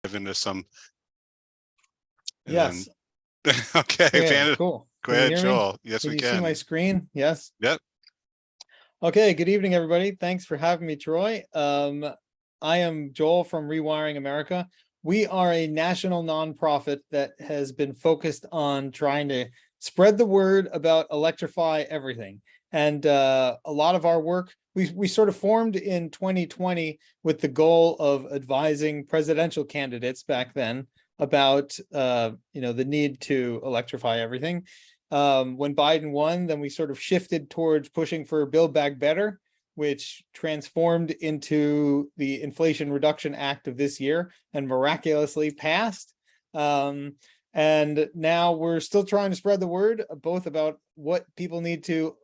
into some. Yes. Okay. Yeah, cool. Go Can you ahead, hear me? Joel. Yes, Can we you see can. my screen? Yes. Yep. Okay, good evening, everybody. Thanks for having me, Troy. I am Joel from Rewiring America. We are a national nonprofit that has been focused on trying to spread the word about electrify everything. And a lot of our work, we sort of formed in 2020 with the goal of advising presidential candidates back then about the need to electrify everything. When Biden won, then we sort of shifted towards pushing for Build Back Better, which transformed into the Inflation Reduction Act of this year and miraculously passed. And now we're still trying to spread the word, both about what people need to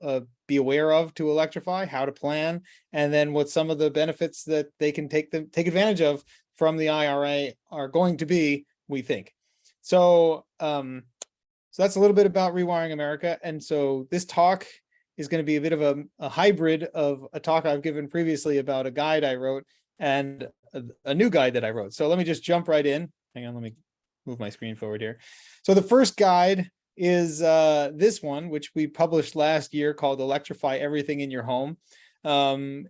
be aware of to electrify, how to plan, and then what some of the benefits that they can take advantage of from the IRA are going to be, we think. So that's a little bit about Rewiring America. And so this talk is going to be a bit of a hybrid of a talk I've given previously about a guide I wrote and a new guide that I wrote. So let me just jump right in. Hang on, let me move my screen forward here. So the first guide is this one, which we published last year, called Electrify Everything in Your Home.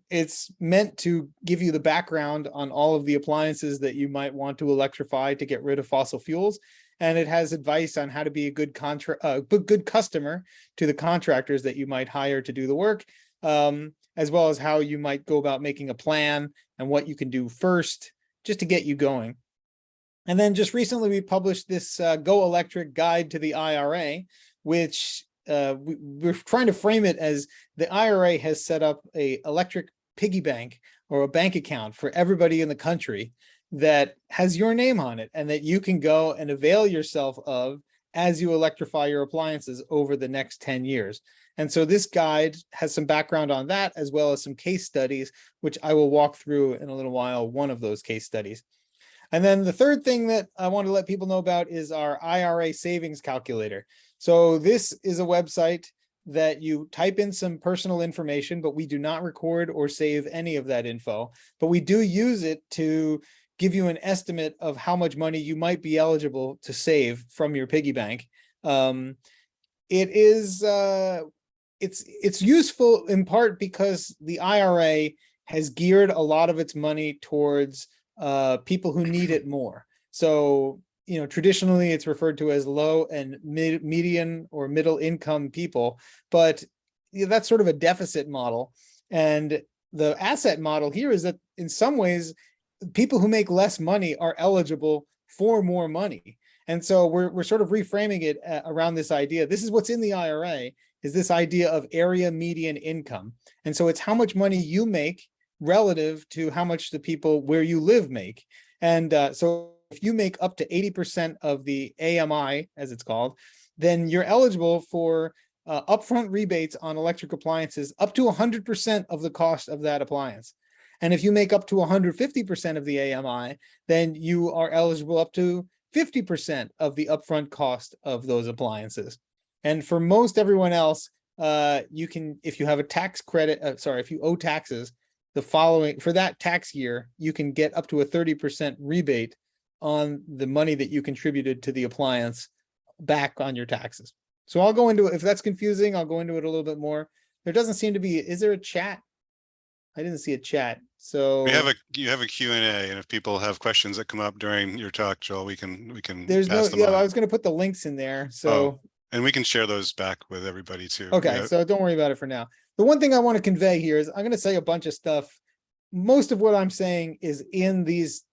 It's meant to give you the background on all of the appliances that you might want to electrify to get rid of fossil fuels. And it has advice on how to be a good customer to the contractors that you might hire to do the work, as well as how you might go about making a plan and what you can do first just to get you going. And then just recently, we published this Go Electric Guide to the IRA, which we're trying to frame it as the IRA has set up a electric piggy bank or a bank account for everybody in the country that has your name on it and that you can go and avail yourself of as you electrify your appliances over the next 10 years. And so this guide has some background on that, as well as some case studies, which I will walk through in a little while, one of those case studies. And then the third thing that I want to let people know about is our IRA savings calculator. So this is a website that you type in some personal information, but we do not record or save any of that info. But we do use it to give you an estimate of how much money you might be eligible to save from your piggy bank. It is it's useful in part because the IRA has geared a lot of its money towards people who need it more. So, traditionally it's referred to as low and median or middle income people, but that's sort of a deficit model. And the asset model here is that in some ways, people who make less money are eligible for more money. And so we're sort of reframing it around this idea. This is what's in the IRA, is this idea of area median income. And so it's how much money you make relative to how much the people where you live make. And so if you make up to 80% of the AMI, as it's called, then you're eligible for upfront rebates on electric appliances up to 100% of the cost of that appliance. And if you make up to 150% of the AMI, then you are eligible up to 50% of the upfront cost of those appliances. And for most everyone else, you can, if you have a tax credit, if you owe taxes, for that tax year, you can get up to a 30% rebate on the money that you contributed to the appliance back on your taxes. So I'll go into it. If that's confusing, I'll go into it a little bit more. There doesn't seem to be, is there a chat? I didn't see a chat. So you have a Q&A, and if people have questions that come up during your talk, Joel, we can there's pass them on. I was going to put the links in there. So and we can share those back with everybody too. Okay, so don't worry about it for now. The one thing I want to convey here is I'm going to say a bunch of stuff. Most of what I'm saying is in these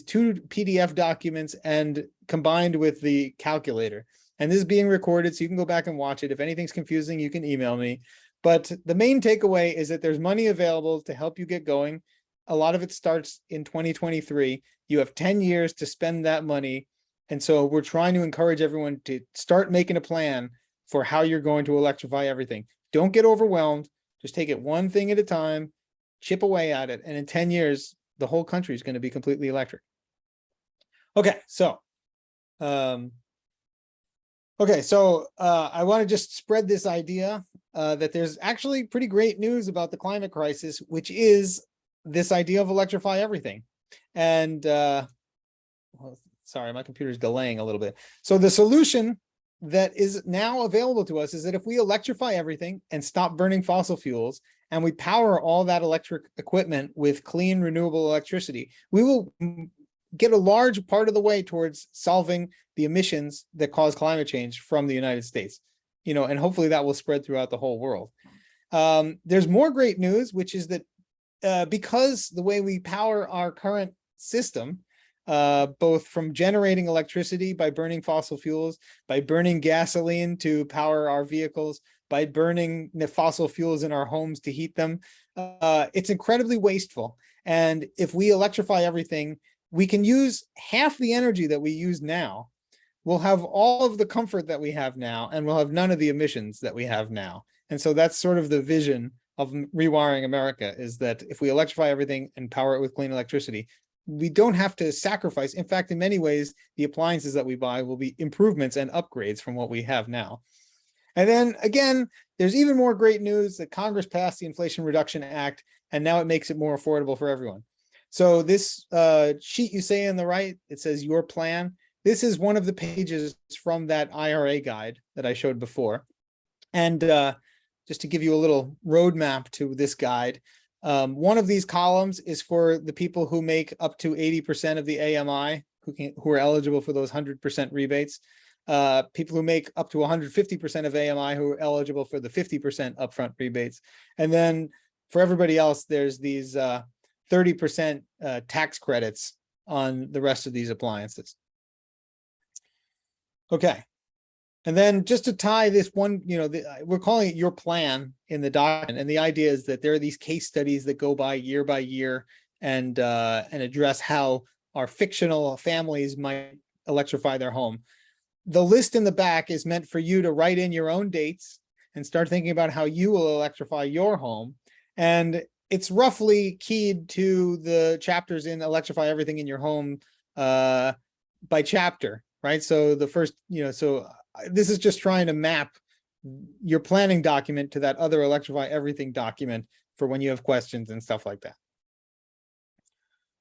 two PDF documents and combined with the calculator. And this is being recorded, so you can go back and watch it. If anything's confusing, you can email me. But the main takeaway is that there's money available to help you get going. A lot of it starts in 2023. You have 10 years to spend that money. And so we're trying to encourage everyone to start making a plan for how you're going to electrify everything. Don't get overwhelmed. Just take it one thing at a time, chip away at it. And in 10 years, the whole country is going to be completely electric. Okay, so I want to just spread this idea that there's actually pretty great news about the climate crisis, which is this idea of electrify everything. And well, sorry, my computer's delaying a little bit. So the solution that is now available to us is that if we electrify everything and stop burning fossil fuels, and we power all that electric equipment with clean, renewable electricity, we will get a large part of the way towards solving the emissions that cause climate change from the United States. And hopefully that will spread throughout the whole world. There's more great news, which is that because the way we power our current system, both from generating electricity by burning fossil fuels, by burning gasoline to power our vehicles, by burning the fossil fuels in our homes to heat them, it's incredibly wasteful. And if we electrify everything, we can use half the energy that we use now. We'll have all of the comfort that we have now, and we'll have none of the emissions that we have now. And so that's sort of the vision of Rewiring America, is that if we electrify everything and power it with clean electricity, we don't have to sacrifice. In fact, in many ways, the appliances that we buy will be improvements and upgrades from what we have now. And then again, there's even more great news that Congress passed the Inflation Reduction Act, and now it makes it more affordable for everyone. So this sheet you see on the right, it says your plan. This is one of the pages from that IRA guide that I showed before. And just to give you a little roadmap to this guide, one of these columns is for the people who make up to 80% of the AMI, who are eligible for those 100% rebates. People who make up to 150% of AMI who are eligible for the 50% upfront rebates. And then for everybody else, there's these 30% tax credits on the rest of these appliances. Okay. And then just to tie this one, we're calling it your plan in the document. And the idea is that there are these case studies that go by year and address how our fictional families might electrify their home. The list in the back is meant for you to write in your own dates and start thinking about how you will electrify your home. And it's roughly keyed to the chapters in Electrify Everything in Your Home by chapter, right? So the first, so this is just trying to map your planning document to that other Electrify Everything document for when you have questions and stuff like that.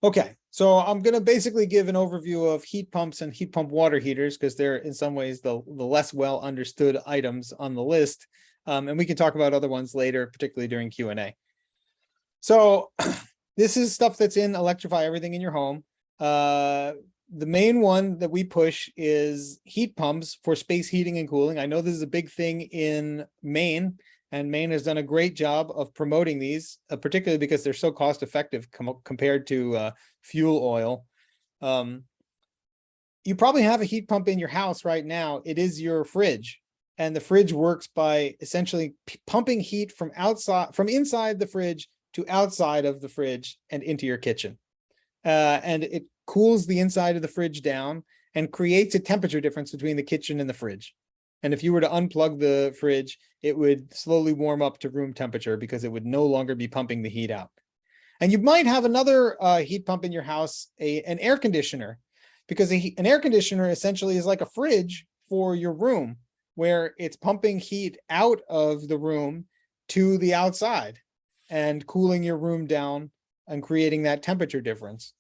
Okay, so I'm going to basically give an overview of heat pumps and heat pump water heaters, because they're in some ways the less well understood items on the list. And we can talk about other ones later, particularly during Q&A. So this is stuff that's in Electrify Everything in Your Home. The main one that we push is heat pumps for space heating and cooling. I know this is a big thing in Maine, and Maine has done a great job of promoting these, particularly because they're so cost effective compared to fuel oil. You probably have a heat pump in your house right now. It is your fridge, and the fridge works by essentially pumping heat from inside the fridge to outside of the fridge and into your kitchen. And it cools the inside of the fridge down and creates a temperature difference between the kitchen and the fridge. And if you were to unplug the fridge, it would slowly warm up to room temperature because it would no longer be pumping the heat out. And you might have another heat pump in your house, an air conditioner, because an air conditioner essentially is like a fridge for your room, where it's pumping heat out of the room to the outside and cooling your room down and creating that temperature difference.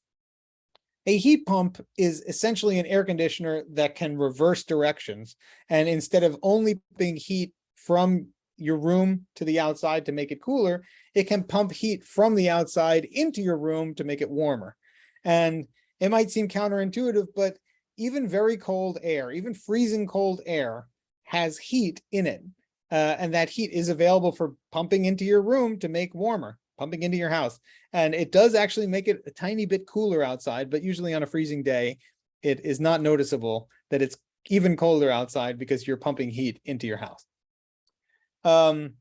A heat pump is essentially an air conditioner that can reverse directions. And instead of only pumping heat from your room to the outside to make it cooler, it can pump heat from the outside into your room to make it warmer. And it might seem counterintuitive, but even very cold air, even freezing cold air, has heat in it. And that heat is available for pumping into your room to make warmer, pumping into your house. And it does actually make it a tiny bit cooler outside, but usually on a freezing day, it is not noticeable that it's even colder outside because you're pumping heat into your house. And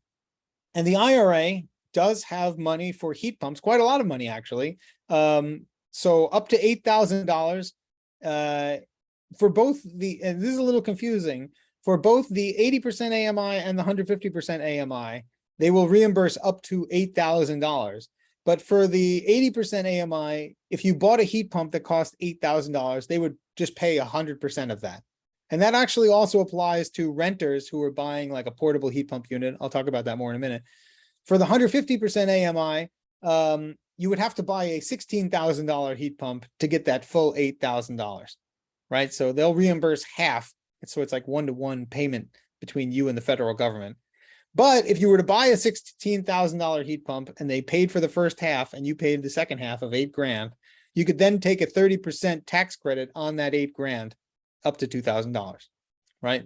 the IRA does have money for heat pumps, quite a lot of money actually. So up to $8,000 for both and this is a little confusing, for both the 80% AMI and the 150% AMI, they will reimburse up to $8,000. But for the 80% AMI, if you bought a heat pump that cost $8,000, they would just pay 100% of that. And that actually also applies to renters who are buying like a portable heat pump unit. I'll talk about that more in a minute. For the 150% AMI, you would have to buy a $16,000 heat pump to get that full $8,000, right? So they'll reimburse half. So it's like one-to-one payment between you and the federal government. But if you were to buy a $16,000 heat pump and they paid for the first half and you paid the second half of $8,000, you could then take a 30% tax credit on that $8,000 up to $2,000, right?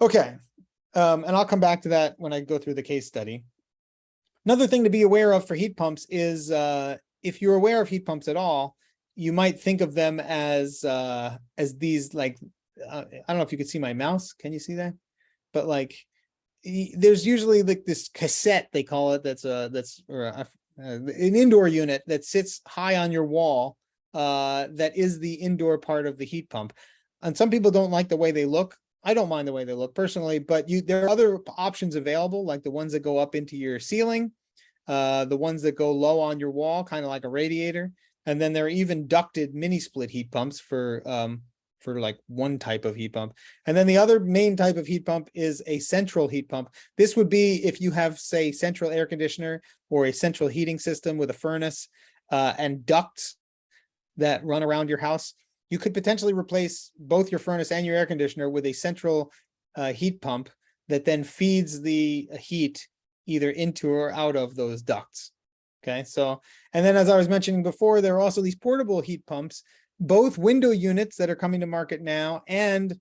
Okay. And I'll come back to that when I go through the case study. Another thing to be aware of for heat pumps is if you're aware of heat pumps at all, you might think of them as these like, I don't know if you could see my mouse. Can you see that? But like, there's usually like this cassette, they call it, that's an indoor unit that sits high on your wall, that is the indoor part of the heat pump. And some people don't like the way they look. I don't mind the way they look personally, but there are other options available, like the ones that go up into your ceiling, the ones that go low on your wall, kind of like a radiator. And then there are even ducted mini split heat pumps for like one type of heat pump. And then the other main type of heat pump is a central heat pump. This would be if you have, say, central air conditioner or a central heating system with a furnace and ducts that run around your house. You could potentially replace both your furnace and your air conditioner with a central heat pump that then feeds the heat either into or out of those ducts. Okay, so, and then as I was mentioning before, there are also these portable heat pumps, both window units that are coming to market now, and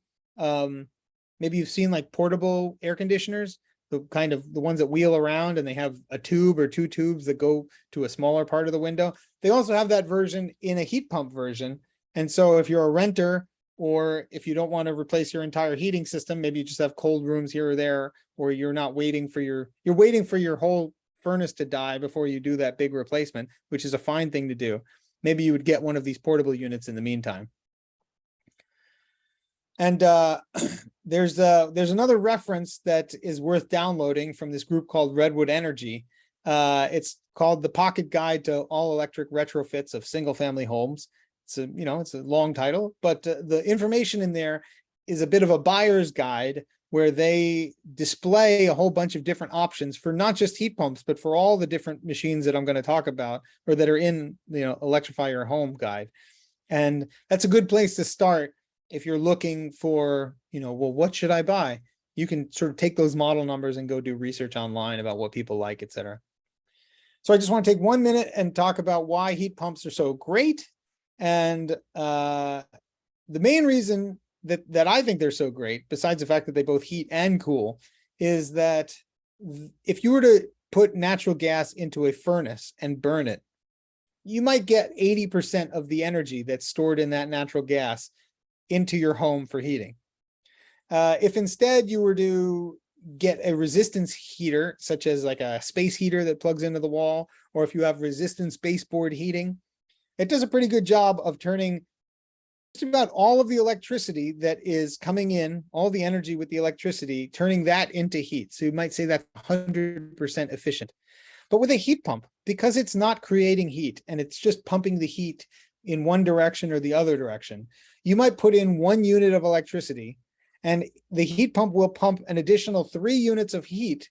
maybe you've seen like portable air conditioners, the kind of the ones that wheel around and they have a tube or two tubes that go to a smaller part of the window. They also have that version in a heat pump version. And so if you're a renter, or if you don't want to replace your entire heating system, maybe you just have cold rooms here or there, or you're not waiting for you're waiting for your whole furnace to die before you do that big replacement, which is a fine thing to do. Maybe you would get one of these portable units in the meantime. And there's another reference that is worth downloading from this group called Redwood Energy. It's called The Pocket Guide to All Electric Retrofits of Single Family Homes. It's a long title, but the information in there is a bit of a buyer's guide where they display a whole bunch of different options for not just heat pumps, but for all the different machines that I'm going to talk about or that are in Electrify Your Home guide. And that's a good place to start if you're looking for, well, what should I buy? You can sort of take those model numbers and go do research online about what people like, etc. So I just want to take 1 minute and talk about why heat pumps are so great. And the main reason that I think they're so great, besides the fact that they both heat and cool, is that if you were to put natural gas into a furnace and burn it, you might get 80% of the energy that's stored in that natural gas into your home for heating. If instead you were to get a resistance heater, such as like a space heater that plugs into the wall, or if you have resistance baseboard heating, it does a pretty good job of turning just about all of the electricity that is coming in, all the energy with the electricity, turning that into heat. So you might say that's 100% efficient. But with a heat pump, because it's not creating heat and it's just pumping the heat in one direction or the other direction, you might put in 1 unit of electricity and the heat pump will pump an additional 3 units of heat,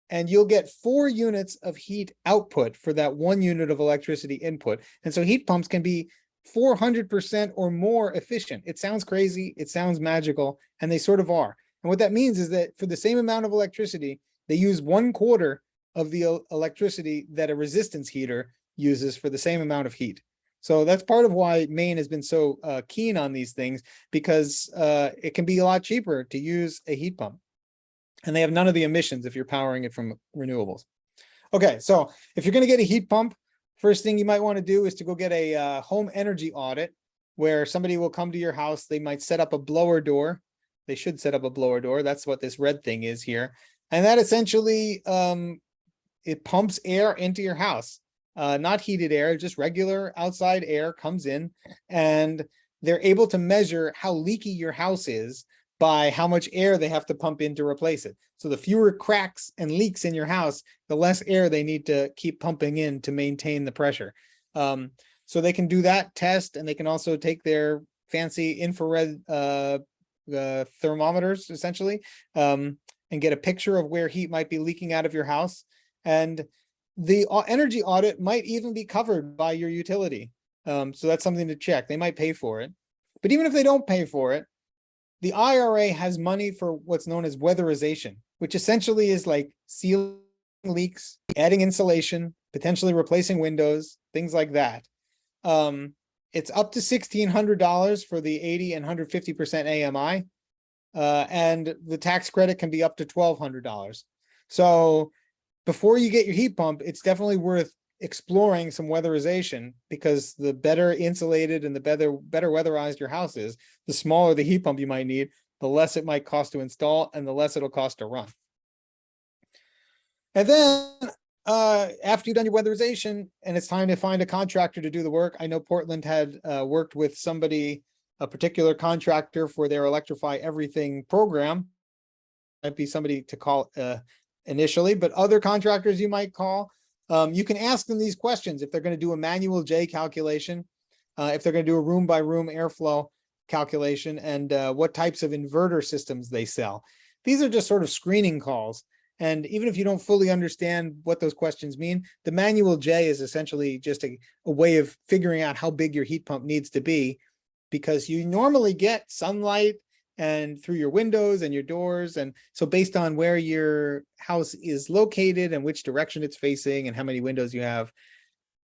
and you'll get 4 units of heat output for that 1 unit of electricity input. And so heat pumps can be 400% or more efficient. It sounds crazy, it sounds magical, and they sort of are. And what that means is that for the same amount of electricity, they use 1/4 of the electricity that a resistance heater uses for the same amount of heat. So that's part of why Maine has been so keen on these things, because it can be a lot cheaper to use a heat pump. And they have none of the emissions if you're powering it from renewables. Okay, so if you're going to get a heat pump, first thing you might want to do is to go get a home energy audit, where somebody will come to your house. They might set up a blower door. They should set up a blower door. That's what this red thing is here. And that essentially, it pumps air into your house. Not heated air, just regular outside air comes in, and they're able to measure how leaky your house is by how much air they have to pump in to replace it. So the fewer cracks and leaks in your house, the less air they need to keep pumping in to maintain the pressure. So they can do that test, and they can also take their fancy infrared thermometers, essentially, and get a picture of where heat might be leaking out of your house. And the energy audit might even be covered by your utility. So that's something to check. They might pay for it. But even if they don't pay for it, the IRA has money for what's known as weatherization, which essentially is like sealing leaks, adding insulation, potentially replacing windows, things like that. It's up to $1,600 for the 80 and 150% AMI. And the tax credit can be up to $1,200. So before you get your heat pump, it's definitely worth exploring some weatherization, because the better insulated and the better weatherized your house is, the smaller the heat pump you might need, the less it might cost to install and the less it'll cost to run. And then after you've done your weatherization and it's time to find a contractor to do the work, I know Portland had worked with somebody, a particular contractor for their Electrify Everything program. Might be somebody to call initially, but other contractors you might call. You can ask them these questions if they're going to do a manual J calculation, if they're going to do a room by room airflow calculation, and what types of inverter systems they sell. These are just sort of screening calls. And even if you don't fully understand what those questions mean, the manual J is essentially just a way of figuring out how big your heat pump needs to be, because you normally get sunlight and through your windows and your doors. And so based on where your house is located and which direction it's facing and how many windows you have,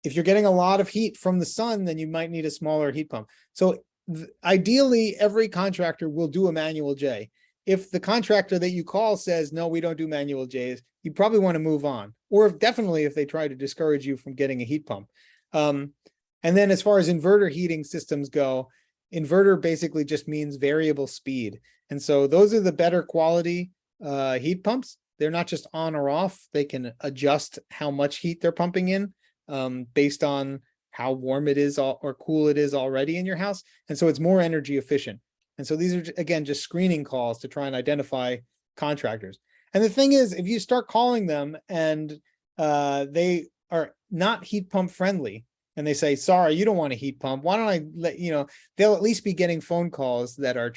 if you're getting a lot of heat from the sun, then you might need a smaller heat pump. So ideally, every contractor will do a manual J. If the contractor that you call says, no, we don't do manual Js, you probably want to move on. Or definitely if they try to discourage you from getting a heat pump. And then as far as inverter heating systems go, inverter basically just means variable speed. And so those are the better quality heat pumps. They're not just on or off. They can adjust how much heat they're pumping in based on how warm it is or cool it is already in your house. And so it's more energy efficient. And so these are, again, just screening calls to try and identify contractors. And the thing is, if you start calling them and they are not heat pump friendly, and they say, sorry, you don't want a heat pump, why don't I let you know, they'll at least be getting phone calls that are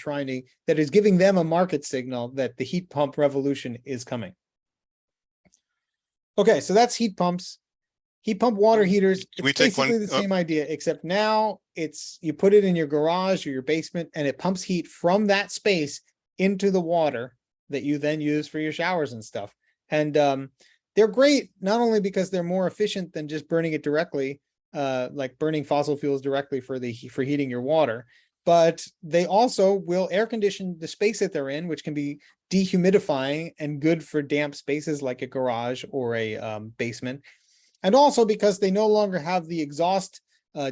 that is giving them a market signal that the heat pump revolution is coming. Okay, so that's heat pumps. Heat pump water heaters, it's basically the same idea, except now it's, you put it in your garage or your basement and it pumps heat from that space into the water that you then use for your showers and stuff. And they're great, not only because they're more efficient than just burning it directly, like burning fossil fuels directly for heating your water, but they also will air condition the space that they're in, which can be dehumidifying and good for damp spaces like a garage or a basement. And also because they no longer have the exhaust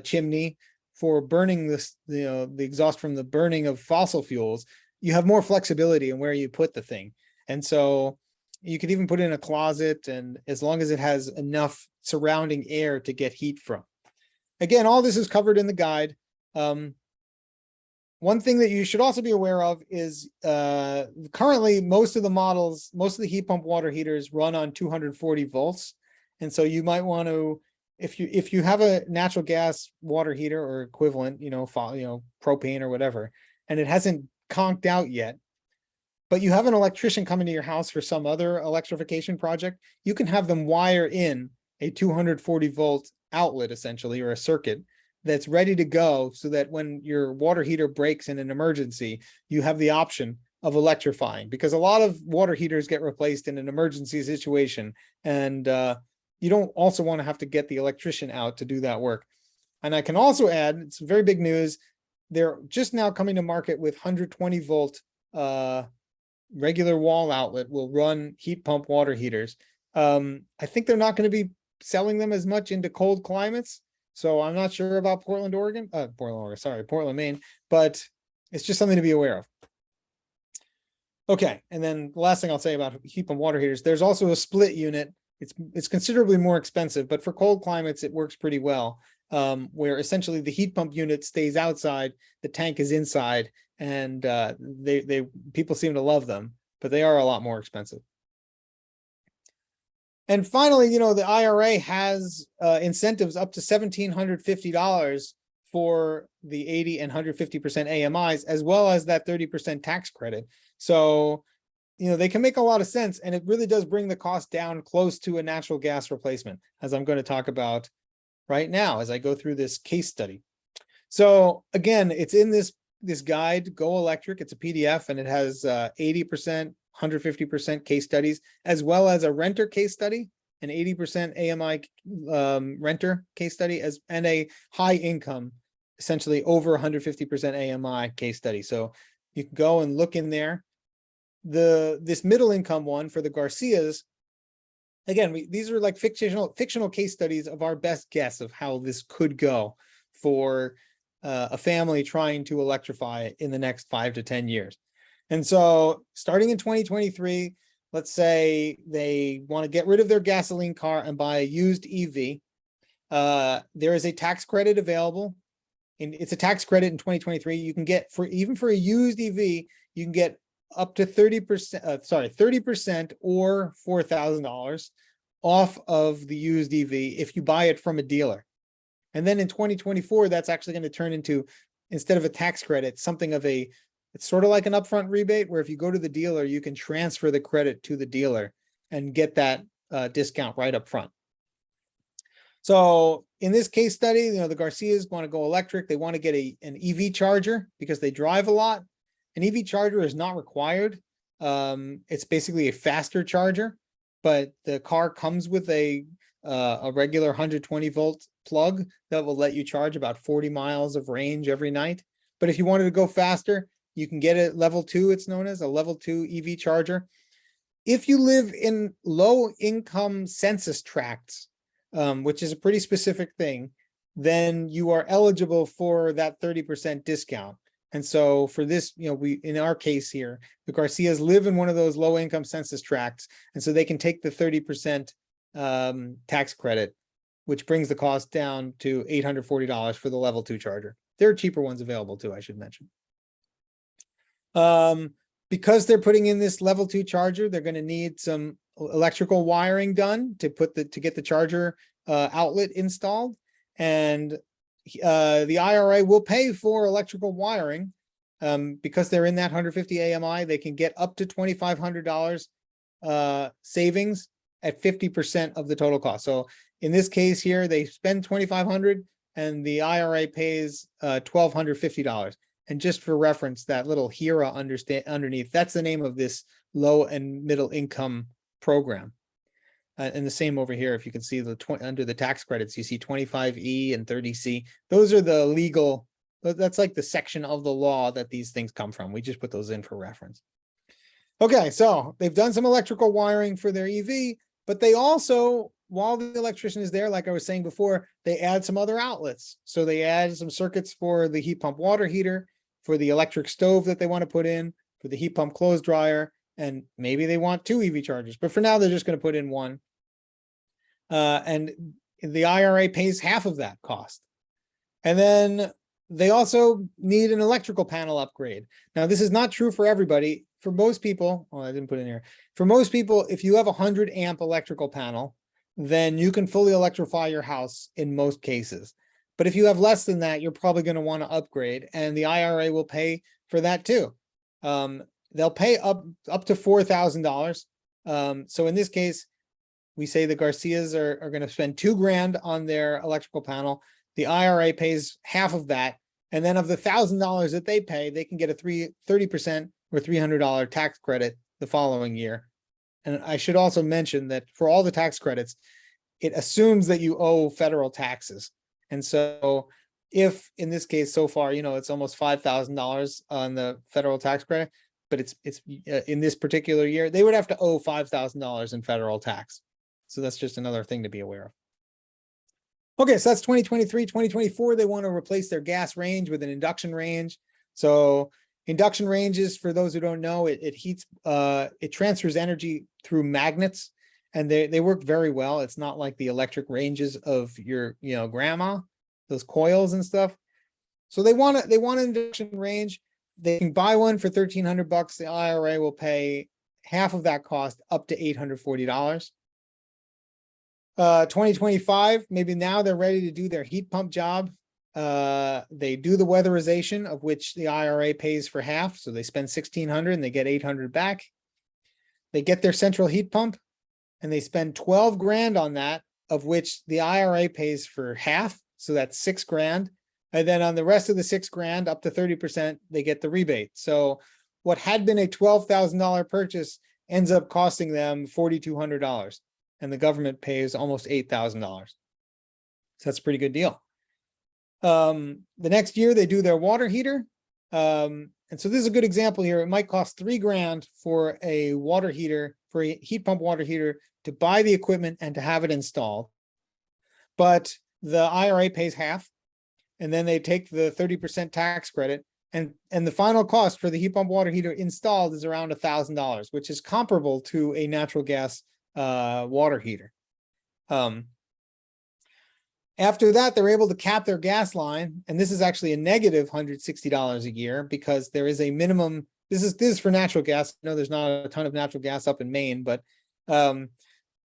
chimney for burning this, the exhaust from the burning of fossil fuels, you have more flexibility in where you put the thing. And so you could even put it in a closet, and as long as it has enough surrounding air to get heat from. Again, all this is covered in the guide. One thing that you should also be aware of is currently most of the models, most of the heat pump water heaters run on 240 volts. And so you might want to, if you have a natural gas water heater or equivalent, propane or whatever, and it hasn't conked out yet, but you have an electrician coming to your house for some other electrification project, you can have them wire in a 240 volt outlet essentially, or a circuit that's ready to go, so that when your water heater breaks in an emergency, you have the option of electrifying, because a lot of water heaters get replaced in an emergency situation. And you don't also want to have to get the electrician out to do that work. And I can also add, it's very big news, they're just now coming to market with 120 volt regular wall outlet will run heat pump water heaters. I think they're not going to be selling them as much into cold climates, so I'm not sure about Portland, Maine, but it's just something to be aware of. Okay, and then the last thing I'll say about heat pump water heaters, there's also a split unit. It's considerably more expensive, but for cold climates, it works pretty well, where essentially the heat pump unit stays outside, the tank is inside, and people seem to love them, but they are a lot more expensive. And finally, the IRA has incentives up to $1,750 for the 80 and 150% AMIs, as well as that 30% tax credit. So they can make a lot of sense, and it really does bring the cost down close to a natural gas replacement, as I'm going to talk about right now as I go through this case study. So again, it's in this guide, Go Electric. It's a PDF, and it has 80%, 150% case studies, as well as a renter case study, an 80% AMI renter case study, and a high income, essentially over 150% AMI case study. So you can go and look in there. This middle income one for the Garcias, again, these are like fictional case studies of our best guess of how this could go for a family trying to electrify in the next 5 to 10 years. And so starting in 2023, let's say they want to get rid of their gasoline car and buy a used EV. There is a tax credit available, and it's a tax credit in 2023. You can get even for a used EV, you can get up to 30% or $4,000 off of the used EV if you buy it from a dealer. And then in 2024, that's actually going to turn into, instead of a tax credit, something of it's sort of like an upfront rebate, where if you go to the dealer, you can transfer the credit to the dealer and get that discount right up front. So in this case study, the Garcias want to go electric. They want to get an EV charger because they drive a lot. An EV charger is not required. It's basically a faster charger, but the car comes with a regular 120 volt plug that will let you charge about 40 miles of range every night. But if you wanted to go faster, you can get it level 2. It's known as a level 2 EV charger. If you live in low income census tracts, which is a pretty specific thing, then you are eligible for that 30% discount. And so for this, in our case here, the Garcias live in one of those low income census tracts. And so they can take the 30% tax credit, which brings the cost down to $840 for the level 2 charger. There are cheaper ones available too, I should mention. Because they're putting in this level 2 charger, they're going to need some electrical wiring done to get the charger outlet installed. And the IRA will pay for electrical wiring. Because they're in that 150 AMI, they can get up to $2,500 savings at 50% of the total cost. So in this case here, they spend $2,500 and the IRA pays $1,250. And just for reference, that little HERA underneath, that's the name of this low and middle income program. And the same over here, if you can see under the tax credits, you see 25E and 30C. Those are the legal, that's like the section of the law that these things come from. We just put those in for reference. Okay, so they've done some electrical wiring for their EV, but they also, while the electrician is there, like I was saying before, they add some other outlets. So they add some circuits for the heat pump water heater, for the electric stove that they want to put in, for the heat pump clothes dryer, and maybe they want 2 EV chargers, but for now they're just going to put in one. And the IRA pays half of that cost. And then they also need an electrical panel upgrade. Now, this is not true for everybody. For most people, I didn't put in here. For most people, if you have a 100 amp electrical panel, then you can fully electrify your house in most cases. But if you have less than that, you're probably going to want to upgrade, and the IRA will pay for that too. They'll pay up to $4,000. So in this case, we say the Garcias are going to spend $2,000 on their electrical panel. The IRA pays half of that. And then of the $1,000 that they pay, they can get a 30% or $300 tax credit the following year. And I should also mention that for all the tax credits, it assumes that you owe federal taxes. And so if in this case, so far, it's almost $5,000 on the federal tax credit, but it's in this particular year, they would have to owe $5,000 in federal tax. So that's just another thing to be aware of. Okay, so that's 2023, 2024. They want to replace their gas range with an induction range. So induction ranges, for those who don't know, it transfers energy through magnets, and they work very well. It's not like the electric ranges of your grandma, those coils and stuff. So they want an induction range. They can buy one for $1,300. The IRA will pay half of that cost, up to $840. 2025, maybe now they're ready to do their heat pump job. They do the weatherization, of which the IRA pays for half. So they spend $1,600 and they get $800 back. they get their central heat pump and they spend 12 grand on that, of which the IRA pays for half. So that's 6 grand. And then on the rest of the 6 grand, up to 30%, they get the rebate. So what had been a $12,000 purchase ends up costing them $4,200, and the government pays almost $8,000. So that's a pretty good deal. The next year they do their water heater. And so this is a good example here. It might cost 3 grand for a water heater, for a heat pump water heater, to buy the equipment and to have it installed. But the IRA pays half, and then they take the 30% tax credit, and the final cost for the heat pump water heater installed is around $1,000, which is comparable to a natural gas water heater. After that, they're able to cap their gas line, and this is actually a negative $160 a year, because there is a minimum. This is for natural gas. I know there's not a ton of natural gas up in Maine, but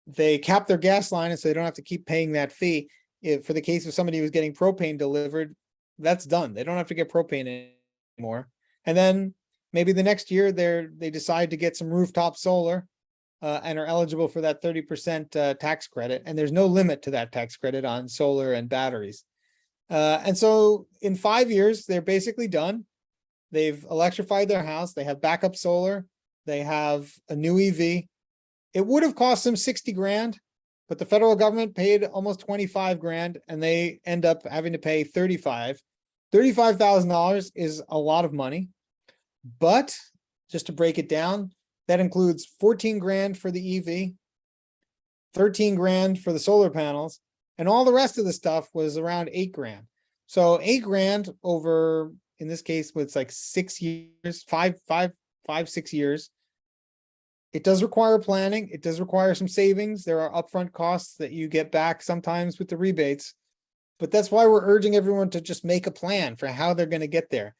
they cap their gas line, and so they don't have to keep paying that fee. If for the case of somebody who's getting propane delivered, that's done. They don't have to get propane anymore. And then maybe the next year they decide to get some rooftop solar and are eligible for that 30% tax credit. And there's no limit to that tax credit on solar and batteries. And so in 5 years, they're basically done. They've electrified their house. They have backup solar. They have a new EV. It would have cost them 60 grand, but the federal government paid almost 25 grand, and they end up having to pay 35. $35,000 is a lot of money, but just to break it down, that includes 14 grand for the EV, 13 grand for the solar panels, and all the rest of the stuff was around 8 grand. So 8 grand over, in this case, it's like 6 years, 6 years. It does require planning. It does require some savings. There are upfront costs that you get back sometimes with the rebates, but that's why we're urging everyone to just make a plan for how they're going to get there.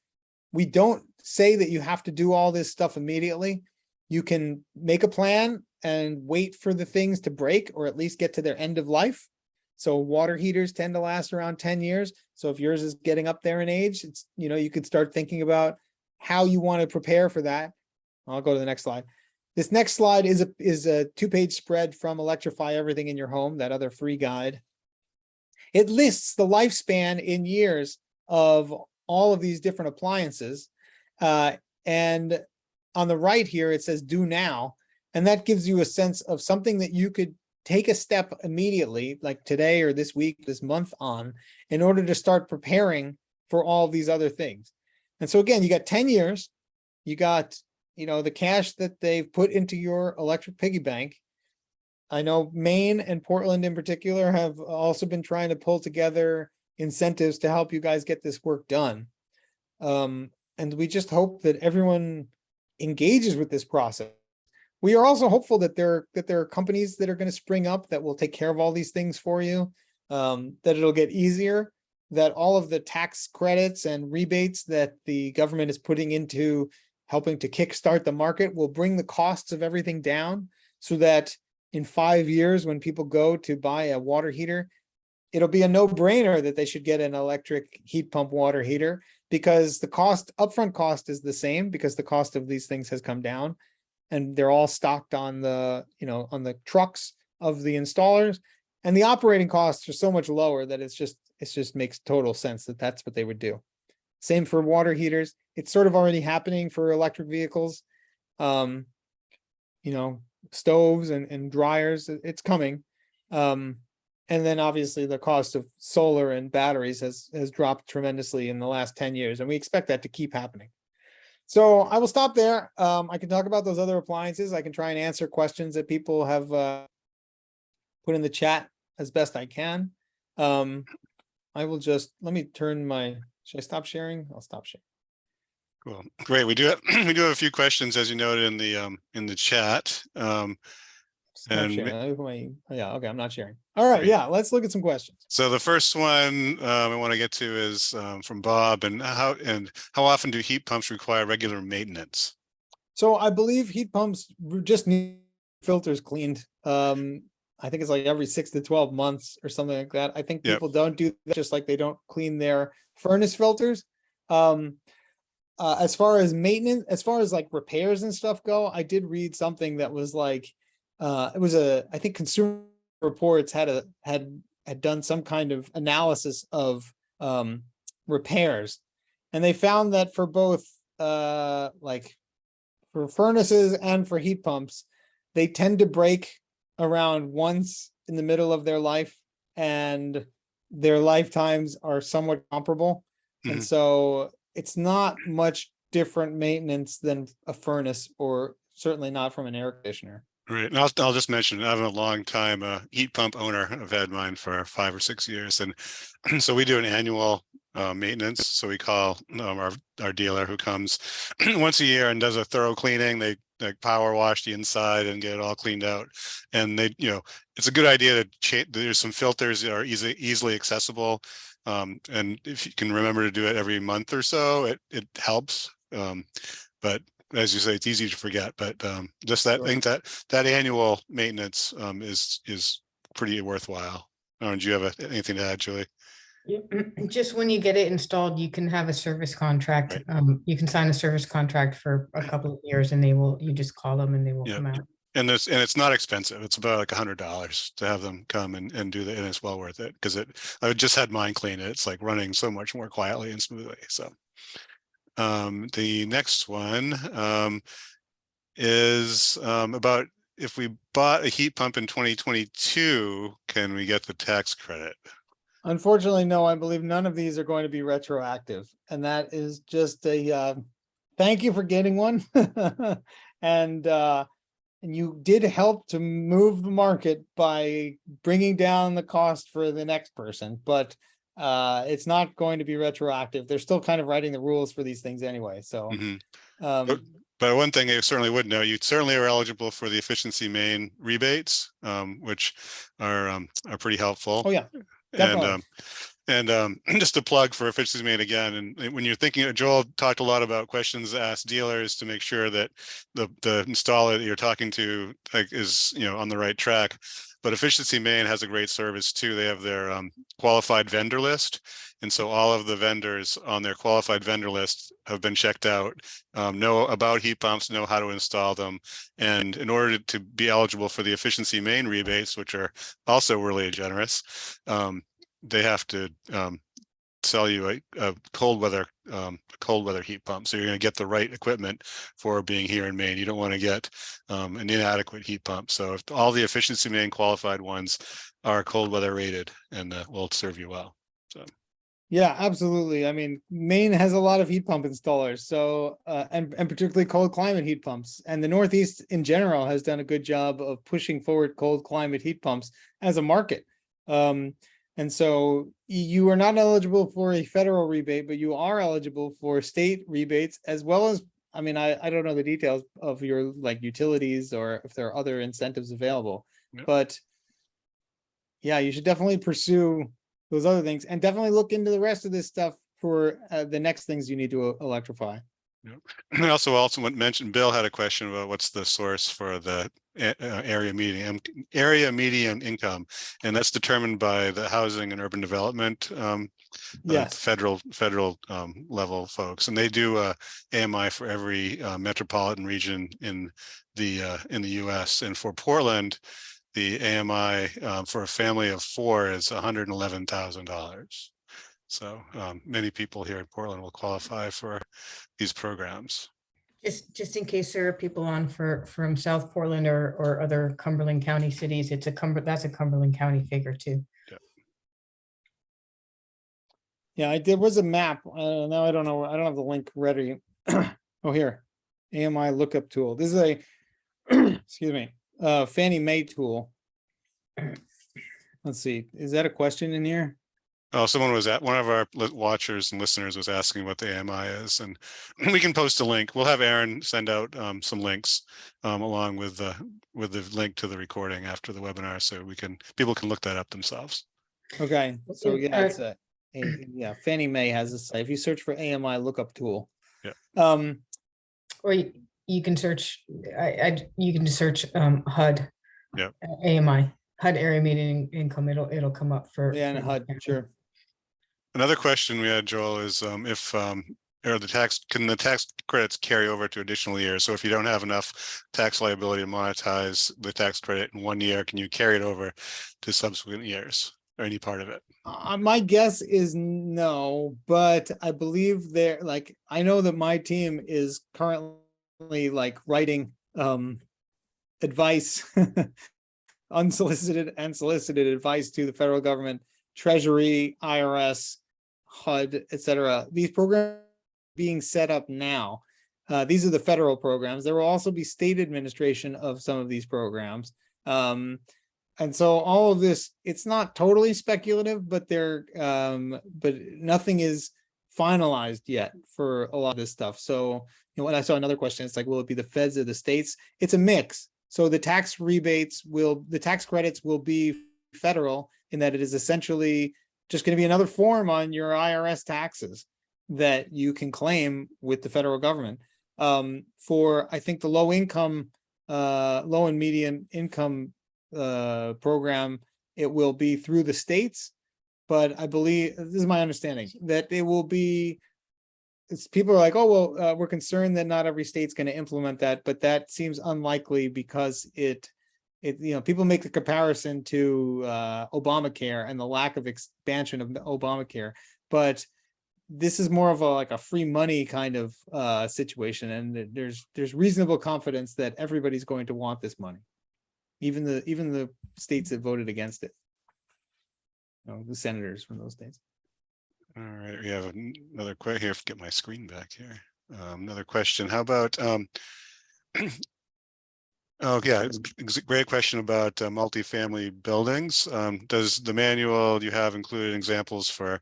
We don't say that you have to do all this stuff immediately. You can make a plan and wait for the things to break, or at least get to their end of life. So water heaters tend to last around 10 years. So if yours is getting up there in age, it's, you could start thinking about how you want to prepare for that. I'll go to the next slide. This next slide is a 2-page spread from Electrify Everything in Your Home, that other free guide. It lists the lifespan in years of all of these different appliances. And on the right here, it says do now. And that gives you a sense of something that you could take a step immediately, like today or this week, this month on, in order to start preparing for all these other things. And so again, you got 10 years, you got the cash that they've put into your electric piggy bank. I know Maine and Portland in particular have also been trying to pull together incentives to help you guys get this work done. And we just hope that everyone engages with this process. We are also hopeful that there are companies that are going to spring up that will take care of all these things for you, that it'll get easier, that all of the tax credits and rebates that the government is putting into helping to kickstart the market will bring the costs of everything down, so that in 5 years, when people go to buy a water heater, it'll be a no-brainer that they should get an electric heat pump water heater, because the upfront cost is the same, because the cost of these things has come down, and they're all stocked on the trucks of the installers, and the operating costs are so much lower that it just makes total sense that that's what they would do. Same for water heaters. It's sort of already happening for electric vehicles. Stoves and dryers, it's coming. And then obviously the cost of solar and batteries has dropped tremendously in the last 10 years, and we expect that to keep happening. So I will stop there. I can talk about those other appliances. I can try and answer questions that people have put in the chat as best I can. I will just, let me turn my, should I stop sharing? I'll stop sharing. Cool. Great. We do have a few questions, as you noted in the chat. Yeah, okay, I'm not sharing. All right, yeah, let's look at some questions. So the first one I want to get to is from Bob, and how often do heat pumps require regular maintenance? So I believe heat pumps just need filters cleaned. I think it's like every 6 to 12 months or something like that. I think people don't do that, just like they don't clean their furnace filters. as far as maintenance, as far as like repairs and stuff go, I did read something that was like, it was I think Consumer Reports had done some kind of analysis of repairs, and they found that for both like for furnaces and for heat pumps, they tend to break around once in the middle of their life, and their lifetimes are somewhat comparable. And Mhm. so it's not much different maintenance than a furnace, or certainly not from an air conditioner. Right. And I'll just mention, I'm a long time heat pump owner. I've had mine for 5 or 6 years. And so we do an annual maintenance. So we call our dealer who comes once a year and does a thorough cleaning. They like power wash the inside and get it all cleaned out. And they, it's a good idea to change. There's some filters that are easily accessible. And if you can remember to do it every month or so, it helps. But as you say, it's easy to forget, but just that thing, that annual maintenance is pretty worthwhile. Do you have anything to add, Julie? Just when you get it installed, you can have a service contract. Right. You can sign a service contract for a couple of years, and you just call them and they will Yeah. come out. And it's not expensive. It's about like $100 to have them come and do that, and it's well worth it because I just had mine clean it. It's like running so much more quietly and smoothly. So the next one is about if we bought a heat pump in 2022, can we get the tax credit? Unfortunately, no, I believe none of these are going to be retroactive. And that is just a thank you for getting one. And you did help to move the market by bringing down the cost for the next person, but it's not going to be retroactive. They're still kind of writing the rules for these things anyway. So, But one thing I certainly would know, you certainly are eligible for the efficiency main rebates, which are pretty helpful. Oh yeah, definitely. And just a plug for efficiency main again. And when you're thinking, Joel talked a lot about questions asked dealers to make sure that the installer that you're talking to is on the right track. But Efficiency Maine has a great service too. They have their qualified vendor list. And so all of the vendors on their qualified vendor list have been checked out, know about heat pumps, know how to install them. And in order to be eligible for the Efficiency Maine rebates, which are also really generous, they have to sell you a cold weather heat pump. So you're going to get the right equipment for being here in Maine. You don't want to get an inadequate heat pump. So if all the Efficiency Maine qualified ones are cold weather rated, and will serve you well. So. Yeah, absolutely. I mean, Maine has a lot of heat pump installers, so and particularly cold climate heat pumps. And the Northeast in general has done a good job of pushing forward cold climate heat pumps as a market. And so you are not eligible for a federal rebate, but you are eligible for state rebates, as well as, I mean, I don't know the details of your like utilities or if there are other incentives available, but yeah, you should definitely pursue those other things and definitely look into the rest of this stuff for the next things you need to electrify. I also mentioned Bill had a question about what's the source for the area median income, and that's determined by the housing and urban development federal level folks, and they do AMI for every metropolitan region in the US. And for Portland, the AMI for a family of 4 is $111,000. So many people here in Portland will qualify for these programs. Just in case there are people on from South Portland or other Cumberland County cities, that's a Cumberland County figure too. Yeah, there was a map. Now I don't know. I don't have the link ready. Oh, here, AMI lookup tool. This is a excuse me, Fannie Mae tool. Let's see. Is that a question in here? Oh, someone was one of our watchers and listeners was asking what the AMI is, and we can post a link. We'll have Aaron send out some links along with the link to the recording after the webinar, so people can look that up themselves. Okay, so yeah, it's Fannie Mae has a site. If you search for AMI lookup tool, or you can search. You can search HUD. Yeah. AMI HUD area median income. It'll come up for and HUD. Sure. Another question we had, Joel, is if or can the tax credits carry over to additional years? So if you don't have enough tax liability to monetize the tax credit in 1 year, can you carry it over to subsequent years or any part of it? My guess is no, but I believe I know that my team is currently like writing advice, unsolicited and solicited advice to the federal government, Treasury, IRS, HUD, etc. These programs being set up now. These are the federal programs. There will also be state administration of some of these programs. And so all of this, it's not totally speculative, but but nothing is finalized yet for a lot of this stuff. So, when I saw another question, it's like, will it be the feds or the states? It's a mix. So the tax credits will be federal in that it is essentially just going to be another form on your IRS taxes that you can claim with the federal government. For, I think, the low and medium income program, it will be through the states, but I believe, this is my understanding, that it will be, people are like, oh, well, we're concerned that not every state's going to implement that, but that seems unlikely because people make the comparison to Obamacare and the lack of expansion of Obamacare, but this is more of a free money kind of situation, and there's reasonable confidence that everybody's going to want this money. Even the states that voted against it, the senators from those states. All right, we have another question here. Get my screen back here. Another question. How about? Oh yeah, it's a great question about multifamily buildings. Does the manual you have include examples for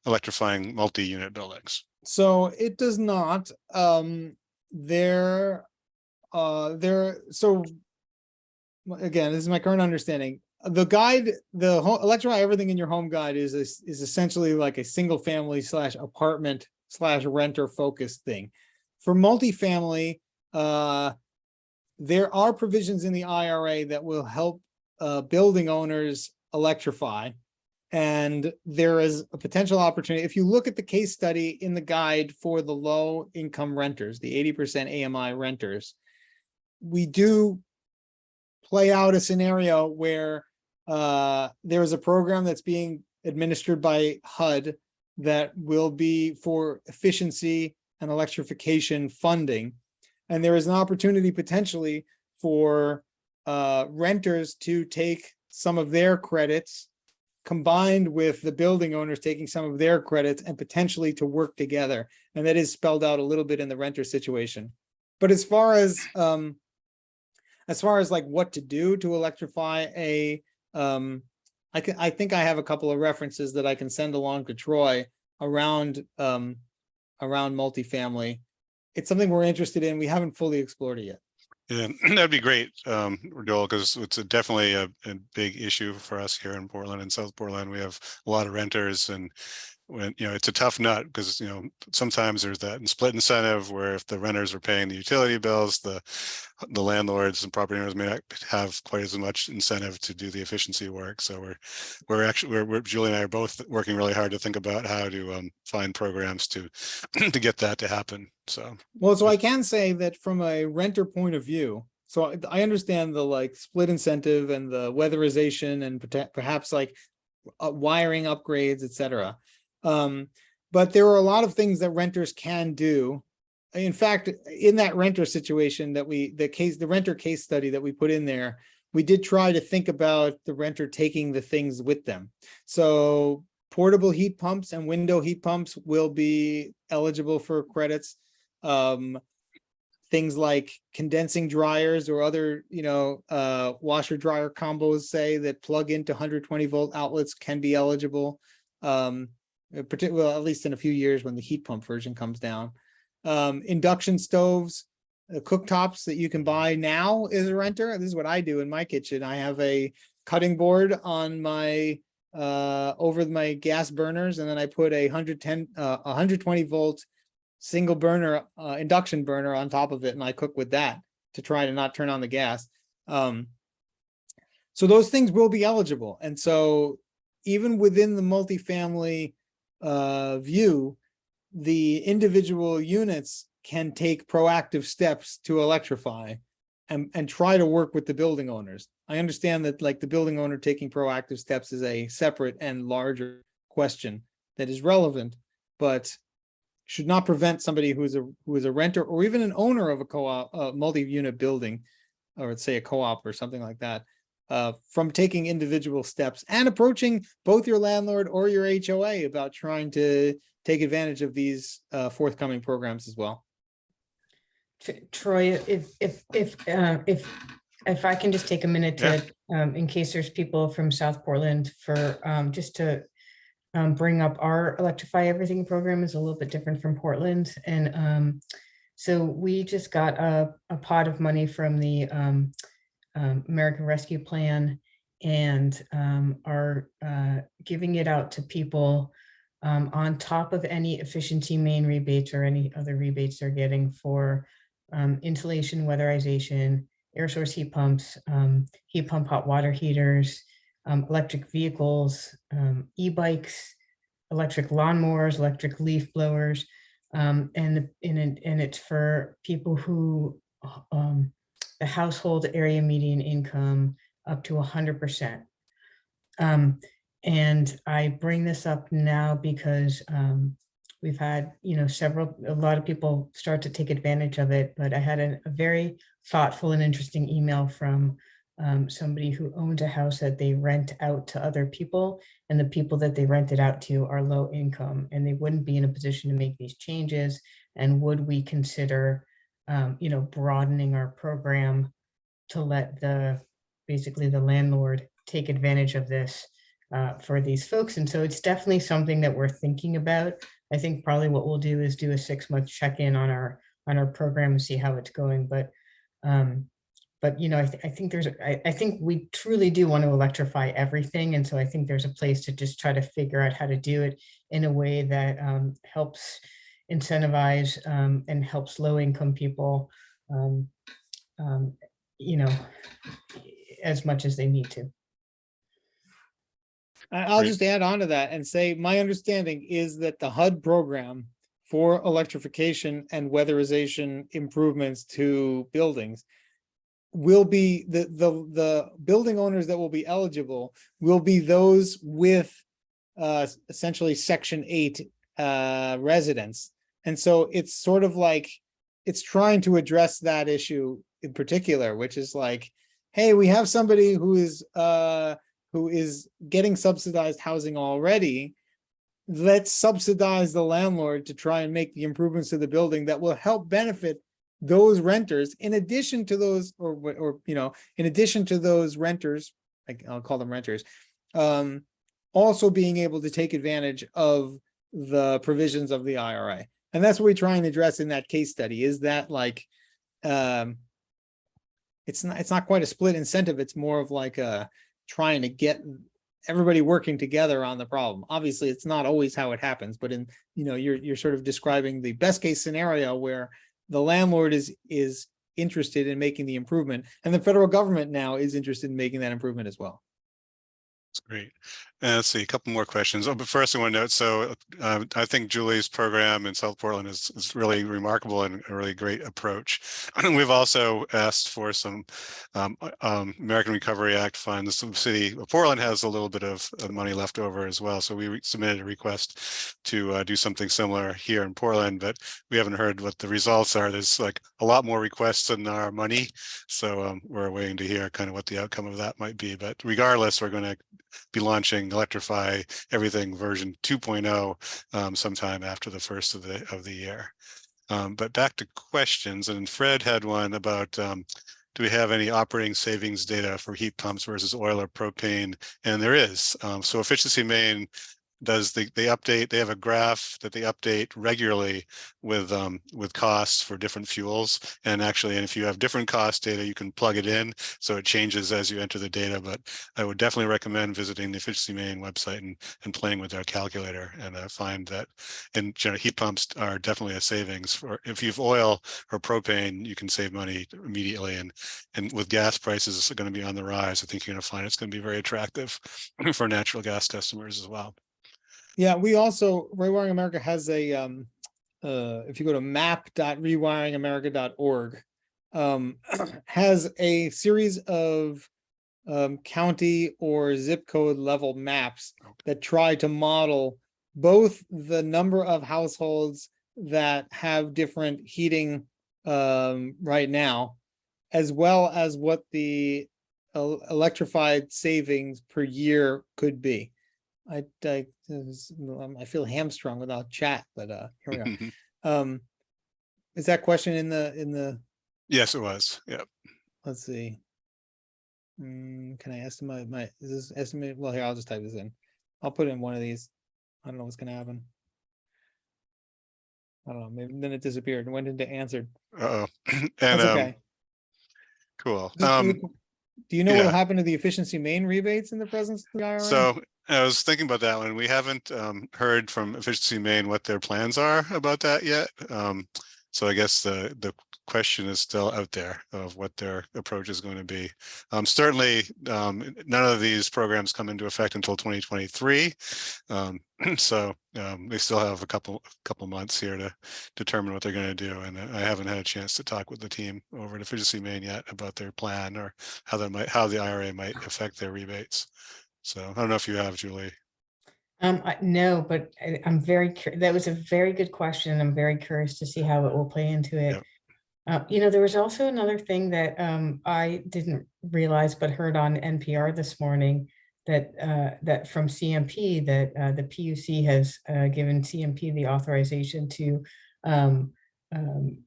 electrifying multi-unit buildings? So it does not. So again, this is my current understanding. The guide, the electrify everything in your home guide is essentially like a single family / apartment / renter focused thing. For multifamily, there are provisions in the IRA that will help building owners electrify. And there is a potential opportunity. If you look at the case study in the guide for the low income renters, the 80% AMI renters, we do play out a scenario where there is a program that's being administered by HUD that will be for efficiency and electrification funding. And there is an opportunity potentially for renters to take some of their credits combined with the building owners taking some of their credits and potentially to work together. And that is spelled out a little bit in the renter situation. But as far as like what to do to electrify I think I have a couple of references that I can send along to Troy around multifamily. It's something we're interested in. We haven't fully explored it yet. Yeah, that'd be great, Joel, because it's definitely a big issue for us here in Portland and South Portland. We have a lot of renters, and when it's a tough nut because sometimes there's that split incentive where if the renters are paying the utility bills, the landlords and property owners may not have quite as much incentive to do the efficiency work. So we're Julie and I are both working really hard to think about how to find programs to to get that to happen. So I can say that from a renter point of view, so I understand the split incentive and the weatherization and perhaps wiring upgrades, etc. But there are a lot of things that renters can do. In fact, in that renter situation that the renter case study that we put in there, we did try to think about the renter taking the things with them. So portable heat pumps and window heat pumps will be eligible for credits. Things like condensing dryers or other, washer dryer combos, say, that plug into 120 volt outlets can be eligible. Particularly, at least in a few years when the heat pump version comes down. Induction stoves, cooktops that you can buy now as a renter. This is what I do in my kitchen. I have a cutting board on my over my gas burners, and then I put a 120 volt single burner induction burner on top of it, and I cook with that to try to not turn on the gas. So those things will be eligible, and so even within the multifamily view, the individual units can take proactive steps to electrify and try to work with the building owners. I understand that like the building owner taking proactive steps is a separate and larger question that is relevant, but should not prevent somebody who is a renter or even an owner of a co-op, multi-unit building, or let's say a co-op or something like that, from taking individual steps and approaching both your landlord or your HOA about trying to take advantage of these forthcoming programs as well. Troy, if I can just take a minute to, in case there's people from South Portland, for just to bring up our Electrify Everything program is a little bit different from Portland. And so we just got a pot of money from the American Rescue Plan and are giving it out to people on top of any efficiency main rebates or any other rebates they're getting for insulation, weatherization, air source heat pumps, heat pump hot water heaters, electric vehicles, e-bikes, electric lawnmowers, electric leaf blowers, and it's for people who the household area median income up to 100%. And I bring this up now because we've had, a lot of people start to take advantage of it, but I had a very thoughtful and interesting email from somebody who owns a house that they rent out to other people, and the people that they rent it out to are low income, and they wouldn't be in a position to make these changes. And would we consider, broadening our program to let basically the landlord take advantage of this for these folks? And so it's definitely something that we're thinking about. I think probably what we'll do is do a 6-month check-in on our program and see how it's going. But I think we truly do want to electrify everything. And so I think there's a place to just try to figure out how to do it in a way that helps incentivize and helps low-income people, as much as they need to. I'll just add on to that and say my understanding is that the HUD program for electrification and weatherization improvements to buildings will be the building owners that will be eligible will be those with essentially Section 8 residents. And so it's sort of like it's trying to address that issue in particular, which is like, hey, we have somebody who is getting subsidized housing already. Let's subsidize the landlord to try and make the improvements to the building that will help benefit those renters, in addition to those, in addition to those renters, I'll call them renters, also being able to take advantage of the provisions of the IRA. And that's what we try and address in that case study, is that like, it's not quite a split incentive. It's more of like trying to get everybody working together on the problem. Obviously, it's not always how it happens, but you're sort of describing the best case scenario where the landlord is interested in making the improvement, and the federal government now is interested in making that improvement as well. That's great. Let's see, a couple more questions. But first I want to note, so I think Julie's program in South Portland is really remarkable and a really great approach. We've also asked for some American Recovery Act funds. The city of Portland has a little bit of money left over as well. So we submitted a request to do something similar here in Portland, but we haven't heard what the results are. There's like a lot more requests than our money. So we're waiting to hear kind of what the outcome of that might be. But regardless, we're going to be launching Electrify Everything version 2.0 sometime after the first of the year. But back to questions, and Fred had one about do we have any operating savings data for heat pumps versus oil or propane? And there is. So Efficiency Maine does they update, they have a graph that they update regularly with costs for different fuels. And actually, and if you have different cost data, you can plug it in so it changes as you enter the data. But I would definitely recommend visiting the Efficiency Maine website and playing with their calculator, and find that in general heat pumps are definitely a savings. For if you have oil or propane, you can save money immediately, and with gas prices going to be on the rise, I think you're going to find it's going to be very attractive for natural gas customers as well. Yeah, we also, Rewiring America has a if you go to map.rewiringamerica.org, has a series of county or zip code level maps that try to model both the number of households that have different heating right now, as well as what the electrified savings per year could be. I feel hamstrung without chat, but here we go. Is that question in the Yes, it was. Yep. let's see. Can I estimate is this estimate? Well, here, I'll just type this in. I'll put in one of these. I don't know what's gonna happen. I don't know, maybe then it disappeared and went into answered. Uh-oh. And That's okay. cool. Do you know what'll yeah. happen to the efficiency main rebates in the presence of the IRA? So I was thinking about that one. We haven't heard from Efficiency Maine what their plans are about that yet. So I guess the question is still out there of what their approach is going to be. Certainly, none of these programs come into effect until 2023. So they still have a couple months here to determine what they're going to do. And I haven't had a chance to talk with the team over at Efficiency Maine yet about their plan or how the IRA might affect their rebates. So I don't know if you have, Julie. No, but I'm very curious. That was a very good question. I'm very curious to see how it will play into it. Yep. There was also another thing that I didn't realize but heard on NPR this morning that that from CMP that the PUC has given CMP the authorization to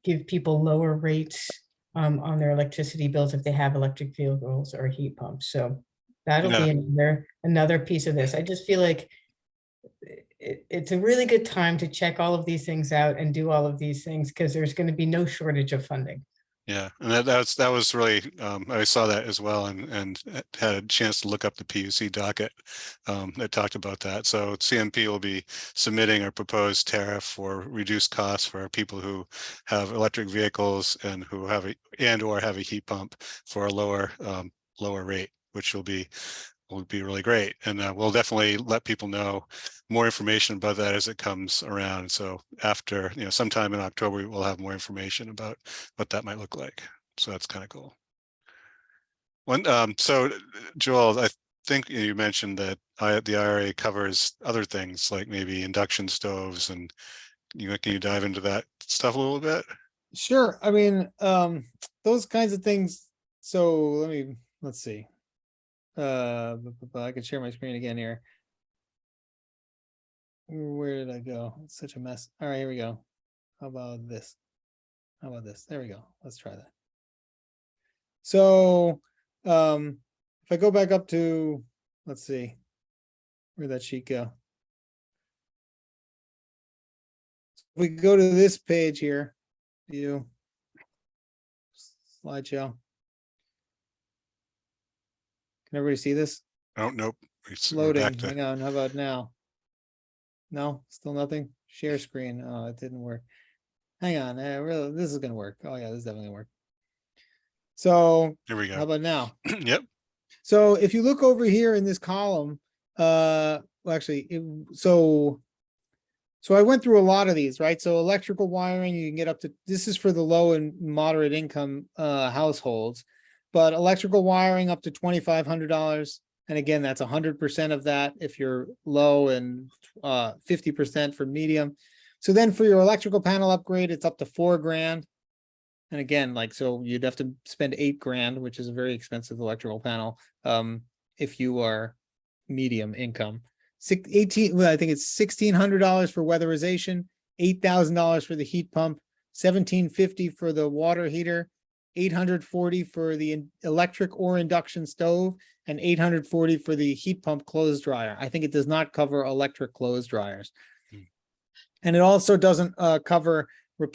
give people lower rates on their electricity bills if they have electric vehicles or heat pumps. So that'll be another piece of this. I just feel like it's a really good time to check all of these things out and do all of these things because there's going to be no shortage of funding. Yeah, and that was really I saw that as well and had a chance to look up the PUC docket that talked about that. So CMP will be submitting a proposed tariff for reduced costs for people who have electric vehicles and who have or have a heat pump for a lower rate, which will be really great. And we'll definitely let people know more information about that as it comes around. So after, sometime in October, we'll have more information about what that might look like. So that's kind of cool. So Joel, I think you mentioned that the IRA covers other things like maybe induction stoves, and can you dive into that stuff a little bit? Sure. I mean, those kinds of things. So let's see. I can share my screen again here. Where did I go? It's such a mess. All right, here we go. How about this? There we go. Let's try that. So if I go back up to, let's see, where'd that sheet go? If we go to this page here, slideshow. Can everybody see this? Oh, nope. Loading. Hang on. How about now? No, still nothing. Share screen. Oh, it didn't work. Hang on. Really, this is gonna work. Oh yeah, this is definitely gonna work. So here we go. How about now? Yep. So if you look over here in this column, so I went through a lot of these, right? So electrical wiring, you can get up to, this is for the low and moderate income households, but electrical wiring up to $2,500. And again, that's 100% of that if you're low and 50% for medium. So then for your electrical panel upgrade, it's up to $4,000. And again, so you'd have to spend $8,000, which is a very expensive electrical panel if you are medium income. I think it's $1,600 for weatherization, $8,000 for the heat pump, $1,750 for the water heater, $840 for the electric or induction stove, and $840 for the heat pump clothes dryer. I think it does not cover electric clothes dryers. And it also doesn't cover I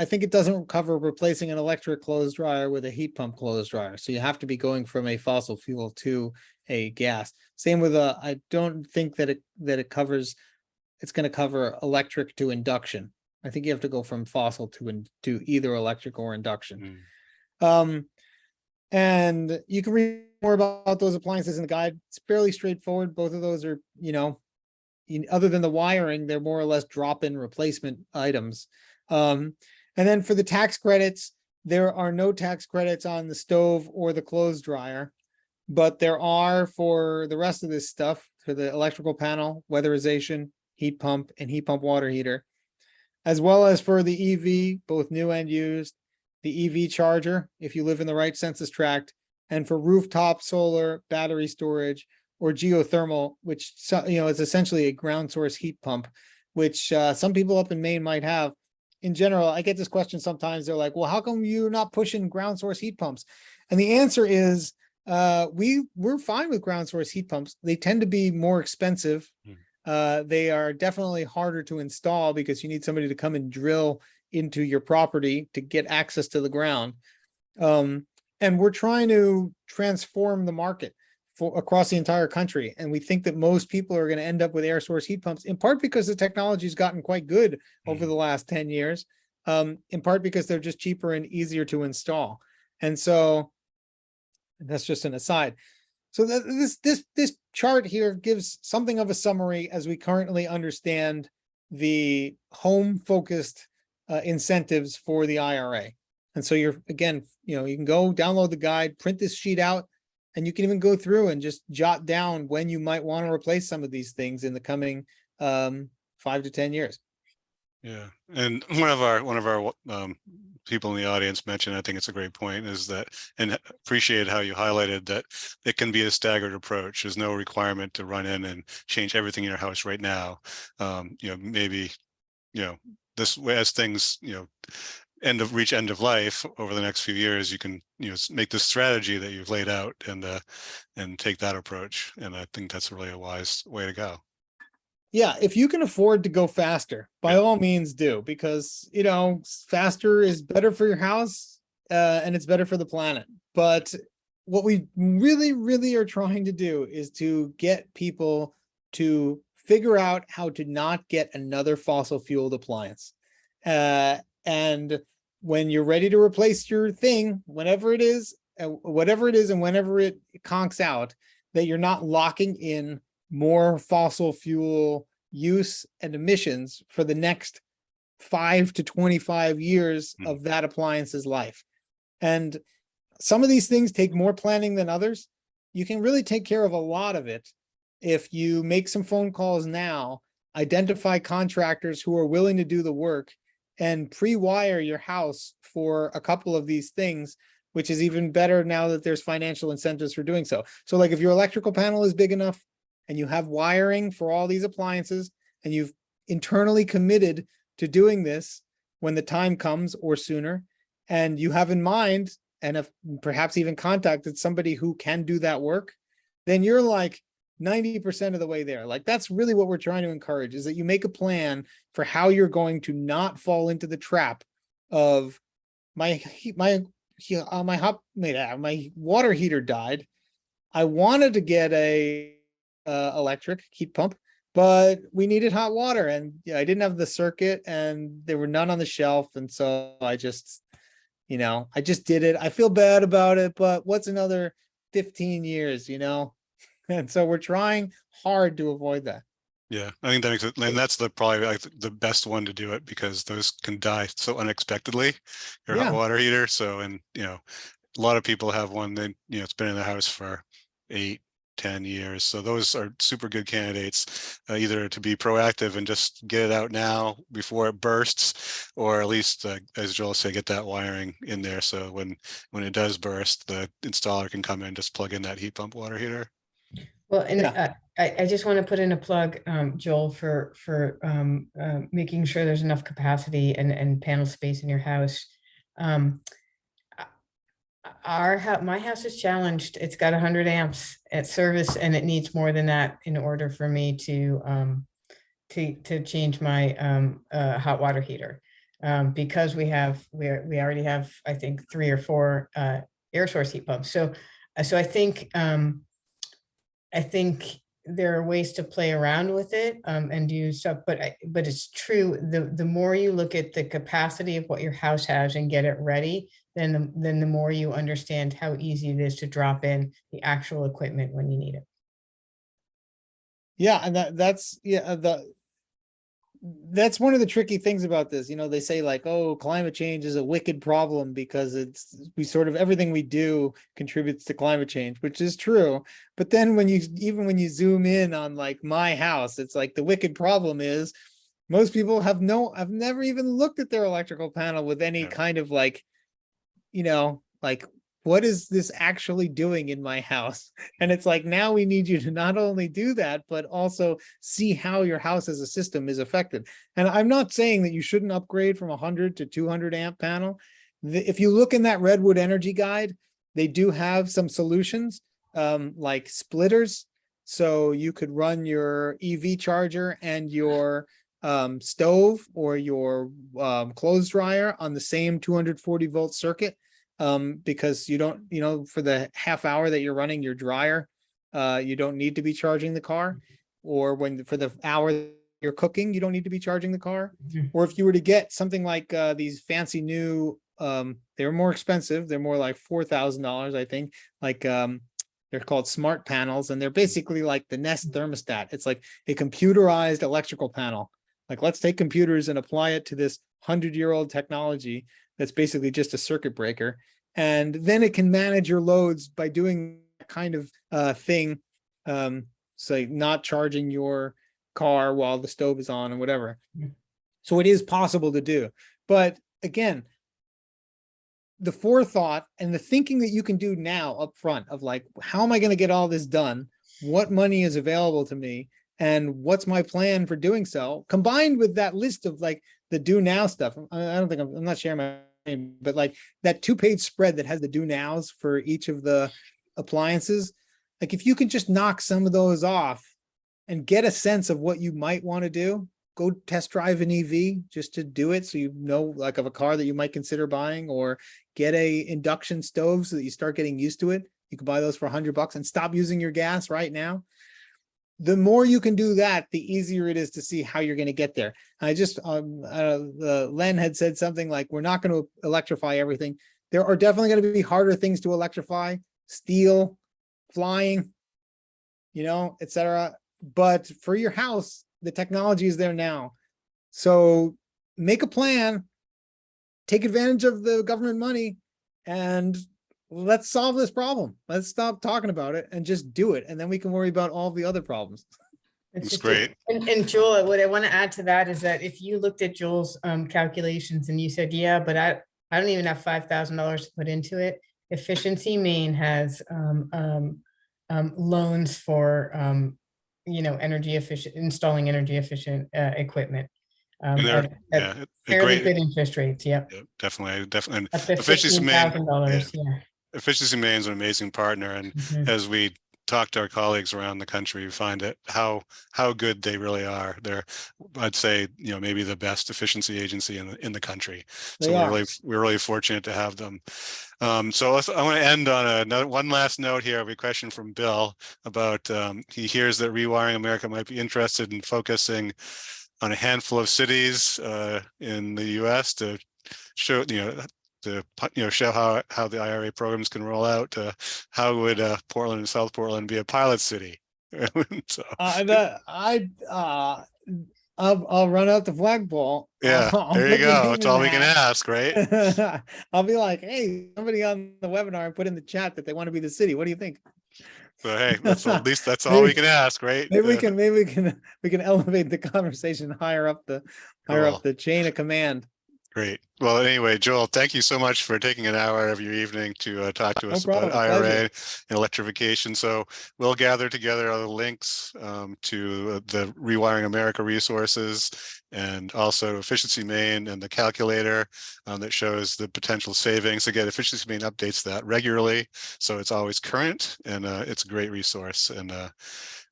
think it doesn't cover replacing an electric clothes dryer with a heat pump clothes dryer. So you have to be going from a fossil fuel to a gas. Same with I don't think that it covers, it's going to cover electric to induction. I think you have to go from fossil to either electric or induction. And you can read more about those appliances in the guide. It's fairly straightforward. Both of those are, other than the wiring, they're more or less drop-in replacement items. And then for the tax credits, there are no tax credits on the stove or the clothes dryer, but there are for the rest of this stuff, for the electrical panel, weatherization, heat pump, and heat pump water heater, as well as for the EV, both new and used, the EV charger, if you live in the right census tract, and for rooftop solar, battery storage, or geothermal, which is essentially a ground source heat pump, which some people up in Maine might have. In general, I get this question sometimes. They're like, well, how come you're not pushing ground source heat pumps? And the answer is we're fine with ground source heat pumps. They tend to be more expensive. They are definitely harder to install because you need somebody to come and drill into your property to get access to the ground. And we're trying to transform the market across the entire country. And we think that most people are going to end up with air source heat pumps, in part because the technology has gotten quite good over the last 10 years, in part because they're just cheaper and easier to install. And so that's just an aside. So this chart here gives something of a summary as we currently understand the home focused incentives for the IRA. And so you can go download the guide, print this sheet out, and you can even go through and just jot down when you might want to replace some of these things in the coming 5 to 10 years. Yeah, and one of our people in the audience mentioned, I think it's a great point, is that, and appreciate how you highlighted that it can be a staggered approach. There's no requirement to run in and change everything in your house right now. Maybe, this way, as things, reach end of life over the next few years, you can, make the strategy that you've laid out and take that approach. And I think that's really a wise way to go. Yeah, if you can afford to go faster, by all means do, because, faster is better for your house and it's better for the planet. But what we really, really are trying to do is to get people to figure out how to not get another fossil fueled appliance. And when you're ready to replace your thing, whatever it is, and whenever it conks out, that you're not locking in more fossil fuel use and emissions for the next 5 to 25 years of that appliance's life. And some of these things take more planning than others. You can really take care of a lot of it if you make some phone calls now, identify contractors who are willing to do the work, and pre-wire your house for a couple of these things, which is even better now that there's financial incentives for doing so. So like if your electrical panel is big enough and you have wiring for all these appliances and you've internally committed to doing this when the time comes or sooner, and you have in mind and have perhaps even contacted somebody who can do that work, then you're like 90% of the way there. Like that's really what we're trying to encourage, is that you make a plan for how you're going to not fall into the trap of my water heater died. I wanted to get a electric heat pump, but we needed hot water, and I didn't have the circuit, and there were none on the shelf, and so I just did it. I feel bad about it, but what's another 15 years, And so we're trying hard to avoid that. Yeah, I think that makes it, and that's probably like the best one to do it, because those can die so unexpectedly, your hot water heater. So, and a lot of people have one that it's been in the house for 8-10 years. So those are super good candidates, either to be proactive and just get it out now before it bursts, or at least, as Joel said, get that wiring in there. So when it does burst, the installer can come in, just plug in that heat pump water heater. Well, and I just want to put in a plug, Joel, for making sure there's enough capacity and panel space in your house. My house is challenged. It's got 100 amps at service, and it needs more than that in order for me to change my hot water heater, because we already have, I think, 3 or 4 air source heat pumps. So I think there are ways to play around with it and do stuff, but it's true. The more you look at the capacity of what your house has and get it ready, then the more you understand how easy it is to drop in the actual equipment when you need it. Yeah, and that's that's one of the tricky things about this. You know, they say like, oh, climate change is a wicked problem because we sort of everything we do contributes to climate change, which is true. But then when you zoom in on like my house, it's like the wicked problem is most people have never even looked at their electrical panel with any kind of like, like, what is this actually doing in my house? And it's like, now we need you to not only do that, but also see how your house as a system is affected. And I'm not saying that you shouldn't upgrade from 100 to 200 amp panel. If you look in that Redwood Energy Guide, they do have some solutions, like splitters. So you could run your EV charger and your stove or your clothes dryer on the same 240 volt circuit. Because you don't, for the half hour that you're running your dryer, you don't need to be charging the car, or for the hour you're cooking, you don't need to be charging the car. Or if you were to get something like these fancy new, they're more expensive. They're more like $4,000, I think. Like they're called smart panels, and they're basically like the Nest thermostat. It's like a computerized electrical panel. Like, let's take computers and apply it to this 100-year-old technology that's basically just a circuit breaker. And then it can manage your loads by doing that kind of thing. So not charging your car while the stove is on and whatever. So it is possible to do. But again, the forethought and the thinking that you can do now up front of like, how am I going to get all this done? What money is available to me? And what's my plan for doing so? Combined with that list of like the do now stuff. I'm not sharing my name, but like that 2-page spread that has the do nows for each of the appliances. Like, if you can just knock some of those off and get a sense of what you might want to do, go test drive an EV just to do it. So, like, of a car that you might consider buying, or get a induction stove so that you start getting used to it. You can buy those for $100 and stop using your gas right now. The more you can do that, the easier it is to see how you're going to get there. I just, Len had said something like, we're not going to electrify everything. There are definitely going to be harder things to electrify, steel, flying, etc. But for your house, the technology is there now. So make a plan, take advantage of the government money, and let's solve this problem. Let's stop talking about it and just do it. And then we can worry about all the other problems. It's great. And Joel, what I want to add to that is that if you looked at Joel's calculations and you said, yeah, but I don't even have $5,000 to put into it. Efficiency Maine has loans for, installing energy efficient equipment. At fairly good interest rates. Yep. Yeah, definitely. And up to Efficiency Maine, yeah. Efficiency Maine is an amazing partner, and as we talk to our colleagues around the country, we find that how good they really are. They're, I'd say, maybe the best efficiency agency in the country. So we're really fortunate to have them. So I want to end on one last note here. I have a question from Bill about he hears that Rewiring America might be interested in focusing on a handful of cities in the U.S. to show, show how the IRA programs can roll out. How would Portland and South Portland be a pilot city? So, I'll run out the flagpole. Yeah, there you go. That's all we can ask, right? I'll be like, hey, somebody on the webinar put in the chat that they want to be the city. What do you think? So hey, at least that's all we can ask, right? Maybe we can elevate the conversation higher up the chain of command. Great. Well, anyway, Joel, thank you so much for taking an hour of your evening to talk to us about IRA and electrification. So we'll gather together other links to the Rewiring America resources, and also Efficiency Maine and the calculator that shows the potential savings. Again, Efficiency Maine updates that regularly, so it's always current, and it's a great resource. And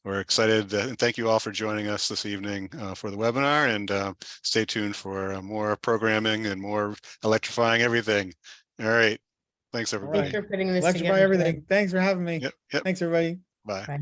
we're excited, and thank you all for joining us this evening for the webinar, and stay tuned for more programming and more electrifying everything. All right. Thanks, everybody. Thanks for putting this Electrify together. everything. Thanks for having me. Yep. Thanks, everybody. Bye. Bye.